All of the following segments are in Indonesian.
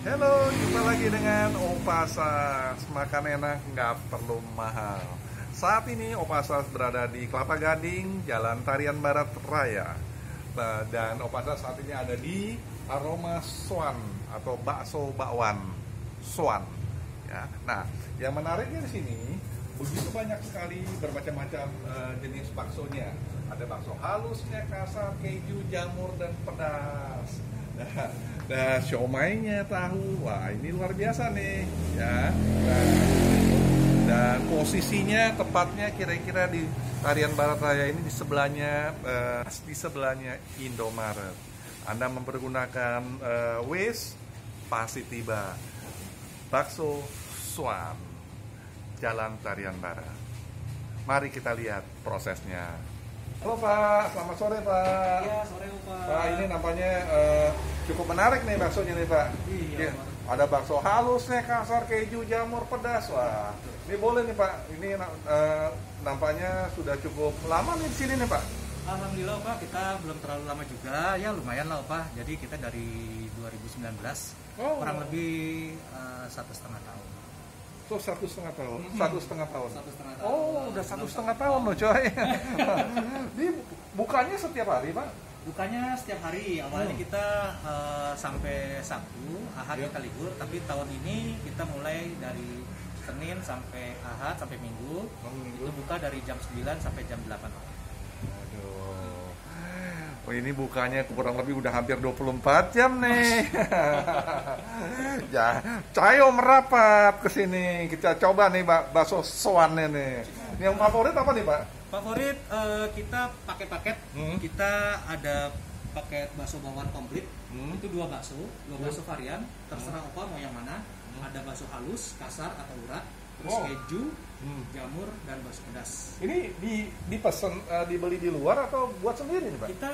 Halo, jumpa lagi dengan Opasas. Makan enak, nggak perlu mahal. Saat ini Opasas berada di Kelapa Gading, Jalan Tarian Barat Raya. Dan Opasas saat ini ada di Aroma Swan atau bakso bakwan Swan. Ya. Nah, yang menariknya di sini begitu banyak sekali bermacam-macam jenis baksonya. Ada bakso halusnya, kasar, keju, jamur, dan pedas. Nah, siomainya, tahu, wah ini luar biasa nih, ya. Dan posisinya tepatnya kira-kira di Tarian Barat Raya ini di sebelahnya Indomaret. Anda mempergunakan Waze, pasti tiba. Bakso Swan, Jalan Tarian Barat. Mari kita lihat prosesnya. Halo Pak, selamat sore Pak. Iya, sore Pak. Pak, ini nampaknya cukup menarik nih baksonya nih Pak. Iya, Pak. Ada bakso halusnya, kasar, keju, jamur, pedas. Wah, ini boleh nih Pak. Ini nampaknya sudah cukup lama nih di sini nih Pak. Alhamdulillah Pak, kita belum terlalu lama juga, ya lumayan lah Pak. Jadi kita dari 2019, kurang lebih 1,5 tahun. So 1,5 tahun, 1,5 tahun. 1,5 tahun. Oh, udah 1,5 tahun loh coy. Ini bukannya setiap hari Pak? Bukannya setiap hari, awalnya kita sampai Sabtu, Ahad kita libur. Tapi tahun ini kita mulai dari Senin sampai Ahad sampai Minggu. Itu buka dari jam 9 sampai jam 8. Aduh. Oh, ini bukanya kurang lebih udah hampir 24 jam nih. Ya, cayo merapat ke sini. Kita coba nih bakso Swan ini. Yang favorit apa nih, Pak? Favorit kita pakai paket. Kita ada paket bakso bawang komplit. Itu dua bakso varian. Terserah Opa mau yang mana. Ada bakso halus, kasar atau urat, terus keju, jamur, dan bakso pedas. Ini dipesan, dibeli di luar atau buat sendiri nih Pak? Kita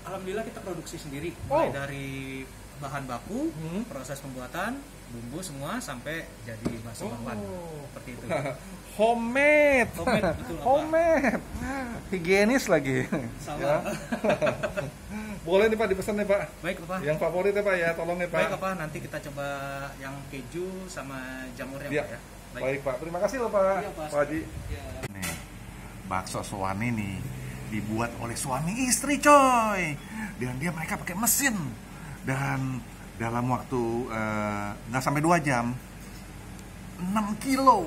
alhamdulillah kita produksi sendiri, mulai dari bahan baku, proses pembuatan, bumbu semua sampai jadi bakso bakwan. Seperti itu. Homemade, betul, homemade, higienis lagi. Sama. Ya. Boleh nih Pak dipesan nih Pak. Baik Pak. Yang favorit ya Pak ya, tolong ya Pak. Baik Pak, nanti kita coba yang keju sama jamurnya Ya. Pak ya. Baik Pak, terima kasih loh Pak. Iya, Pak. Pak Haji. Ya. Nih, bakso Swan ini dibuat oleh suami istri coy. Dan mereka pakai mesin. Dan dalam waktu nggak sampai 2 jam 6 kilo.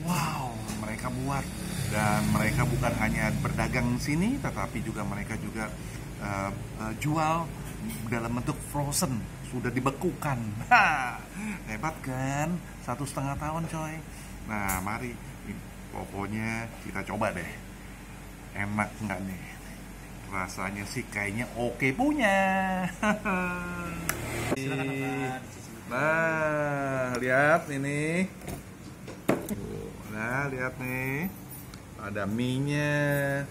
Wow, mereka buat. Dan mereka bukan hanya berdagang sini, tetapi juga mereka juga jual dalam bentuk frozen, sudah dibekukan. Hebat kan? 1,5 tahun coy. Nah mari, pokoknya kita coba deh. Enak nggak nih? Rasanya sih kayaknya oke punya. Nah, lihat ini. Nah, lihat nih. Ada mie-nya,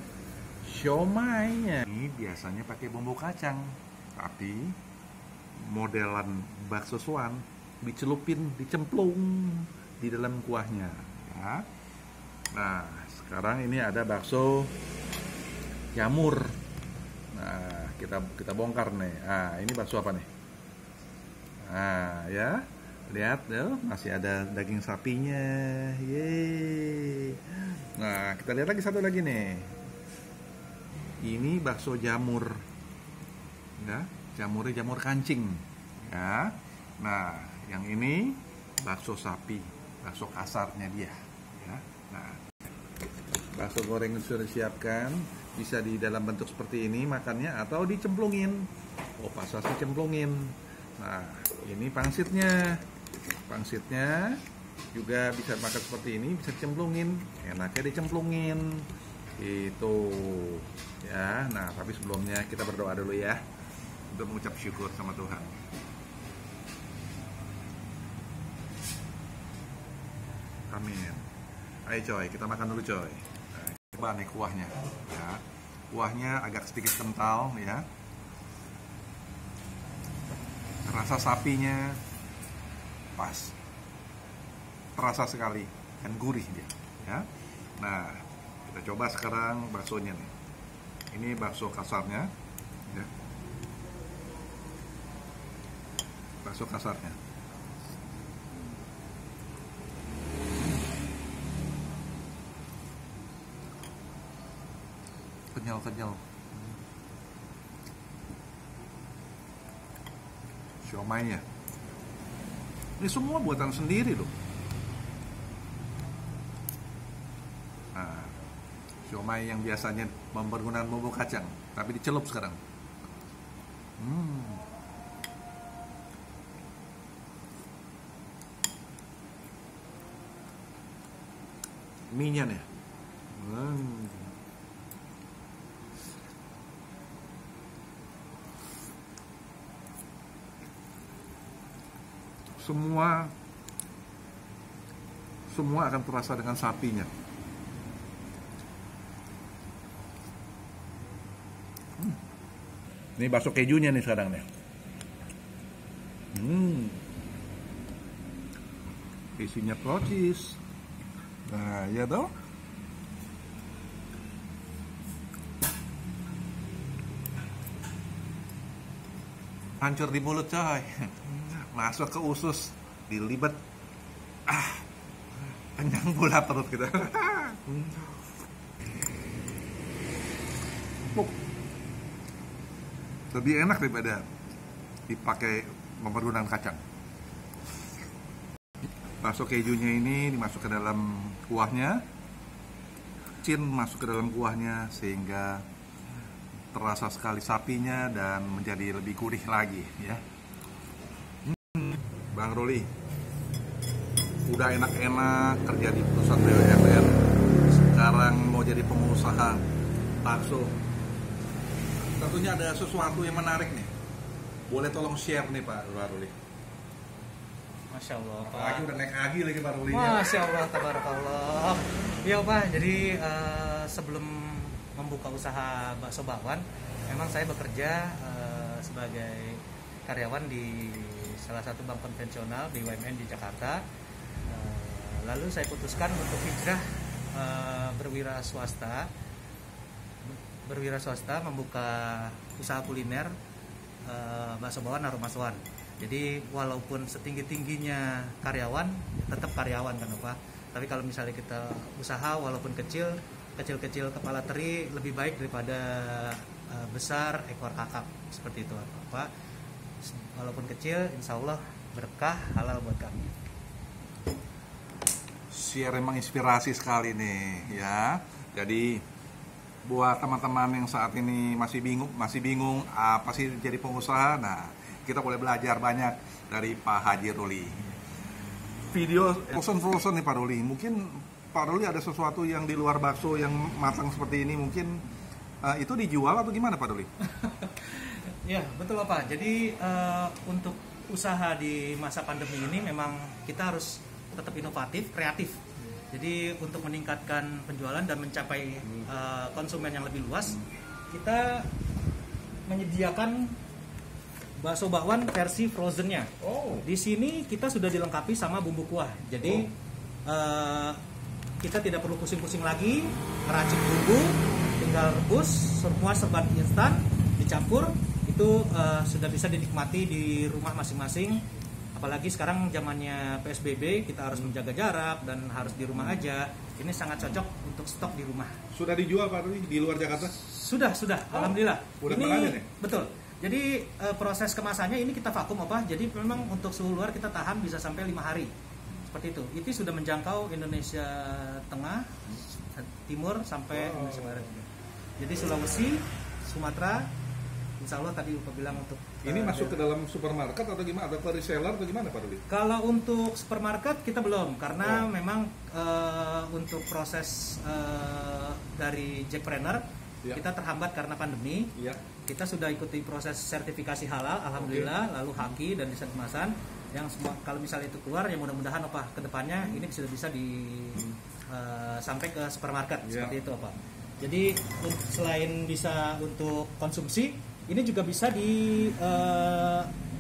siomay-nya. Ini biasanya pakai bumbu kacang, tapi modelan bakso Swan dicelupin, dicemplung di dalam kuahnya. Ya. Nah, sekarang ini ada bakso jamur. Nah, kita bongkar nih. Ah, ini bakso apa nih? Nah, ya. Lihat ya, masih ada daging sapinya. Yeay. Nah, kita lihat lagi satu lagi nih. Ini bakso jamur. Ya, jamurnya jamur kancing. Ya. Nah, yang ini bakso sapi, bakso kasarnya dia. Ya. Nah, bakso goreng sudah disiapkan, bisa di dalam bentuk seperti ini makannya atau dicemplungin. Oh, pas dicemplungin. Nah, ini pangsitnya. Pangsitnya juga bisa makan seperti ini, bisa dicemplungin. Enaknya dicemplungin. Itu ya. Nah, tapi sebelumnya kita berdoa dulu ya untuk mengucap syukur sama Tuhan. Amin. Ayo coy, kita makan dulu coy. Nah, coba nih kuahnya ya. Kuahnya agak sedikit kental ya. Rasa sapinya pas. Terasa sekali dan gurih dia ya. Nah, kita coba sekarang baksonya nih. Ini bakso kasarnya ya. Bakso kasarnya. Kenyal-kenyal. Siomay-nya. Ini semua buatan sendiri loh. Nah, siomay yang biasanya menggunakan bumbu kacang, tapi dicelup sekarang. Mie-nya nih. Semua akan terasa dengan sapinya. Ini bakso kejunya nih sekarang nih. Isinya krocis. Nah, ya toh. Hancur di mulut coy. Masuk ke usus, dilibet. Kenyang pula perut kita. Lebih enak daripada dipakai mempergunakan kacang. Bakso kejunya ini dimasuk ke dalam kuahnya, cin masuk ke dalam kuahnya sehingga terasa sekali sapinya dan menjadi lebih gurih lagi ya. Bang Ruli, udah enak-enak kerja di perusahaan BUMN, sekarang mau jadi pengusaha bakso. Tentunya ada sesuatu yang menarik nih. Boleh tolong share nih Pak Ruli. Masya Allah, Pak. Apalagi udah naik agi lagi Pak Ruli. Masya Allah, tabarakallah. Iya Pak, jadi sebelum membuka usaha bakso bakwan, memang saya bekerja sebagai karyawan di salah satu bank konvensional BUMN di Jakarta. Lalu saya putuskan untuk hijrah berwira swasta membuka usaha kuliner bakso bakwan Aroma Swan. Jadi walaupun setinggi-tingginya karyawan, tetap karyawan kan Pak. Tapi kalau misalnya kita usaha walaupun kecil kepala teri lebih baik daripada besar ekor kakap, seperti itu Pak. Walaupun kecil, insya Allah berkah, halal buat kami. Share emang inspirasi sekali nih ya. Jadi buat teman-teman yang saat ini masih bingung apa sih jadi pengusaha, nah kita boleh belajar banyak dari Pak Haji Ruli. Video frozen nih Pak Ruli. Mungkin Pak Ruli ada sesuatu yang di luar bakso yang matang seperti ini, mungkin itu dijual atau gimana Pak Ruli? Ya betul Pak. Jadi untuk usaha di masa pandemi ini memang kita harus tetap inovatif, kreatif. Jadi untuk meningkatkan penjualan dan mencapai konsumen yang lebih luas, kita menyediakan bakso bakwan versi frozennya. Di sini kita sudah dilengkapi sama bumbu kuah. Jadi kita tidak perlu pusing-pusing lagi meracik bumbu, tinggal rebus, semua serba instan dicampur. Itu sudah bisa dinikmati di rumah masing-masing. Apalagi sekarang zamannya PSBB, kita harus menjaga jarak dan harus di rumah aja. Ini sangat cocok untuk stok di rumah. Sudah dijual Pak Ruli di luar Jakarta? Sudah. Alhamdulillah. Udah ini ada nih? Betul. Jadi proses kemasannya ini kita vakum apa? Jadi memang untuk suhu luar kita tahan bisa sampai 5 hari. Seperti itu. Itu sudah menjangkau Indonesia Tengah, Timur sampai Indonesia Barat. Jadi Sulawesi, Sumatera, insya Allah tadi Bapak bilang untuk ini masuk ke dalam supermarket atau gimana? Atau ke reseller atau gimana Pak Ruli? Kalau untuk supermarket kita belum, karena memang untuk proses dari Jackpreneur kita terhambat karena pandemi. Kita sudah ikuti proses sertifikasi halal, alhamdulillah, lalu haki dan desain kemasan. Yang semua kalau misalnya itu keluar, ya mudah-mudahan apa kedepannya ini sudah bisa sampai ke supermarket seperti itu Pak. Jadi selain bisa untuk konsumsi, ini juga bisa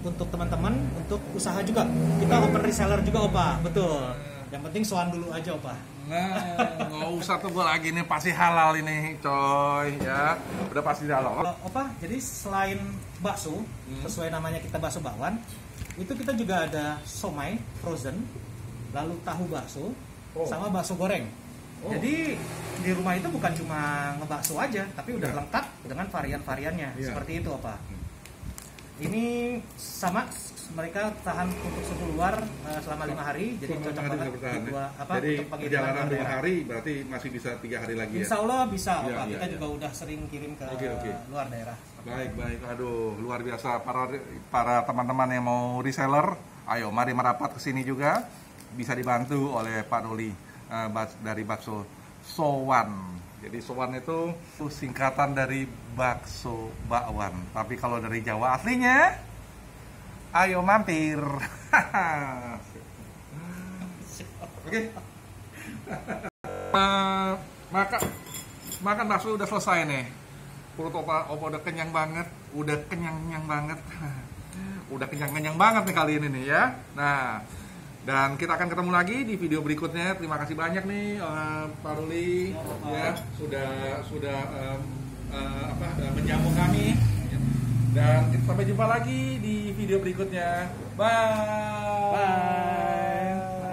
untuk teman-teman untuk usaha juga. Kita open reseller juga Opa, betul. Yang penting soan dulu aja Opa. Nah, nggak usah tunggu lagi nih, pasti halal ini coy ya, udah pasti halal. Opa, jadi selain bakso, sesuai namanya kita bakso bakwan, itu kita juga ada somai frozen, lalu tahu bakso, sama bakso goreng. Jadi di rumah itu bukan cuma ngebakso aja, tapi udah lengkap dengan varian-variannya seperti itu Opa. Ini sama, mereka tahan untuk suhu luar selama 5 hari, jadi cocok banget jadi untuk perjalanan 2 hari berarti masih bisa 3 hari lagi ya? Insya Allah bisa Opa, kita juga udah sering kirim ke luar daerah. Baik, aduh luar biasa para teman-teman yang mau reseller, ayo mari merapat ke sini juga, bisa dibantu oleh Pak Ruli dari bakso Sowan. Jadi Sowan itu singkatan dari bakso bakwan. Tapi kalau dari Jawa aslinya, ayo mampir. Oke. Makan bakso udah selesai nih. Perut opa udah kenyang banget, udah kenyang banget nih kali ini nih ya. Nah, dan kita akan ketemu lagi di video berikutnya. Terima kasih banyak nih Pak Ruli ya sudah menjamu kami. Dan sampai jumpa lagi di video berikutnya. Bye.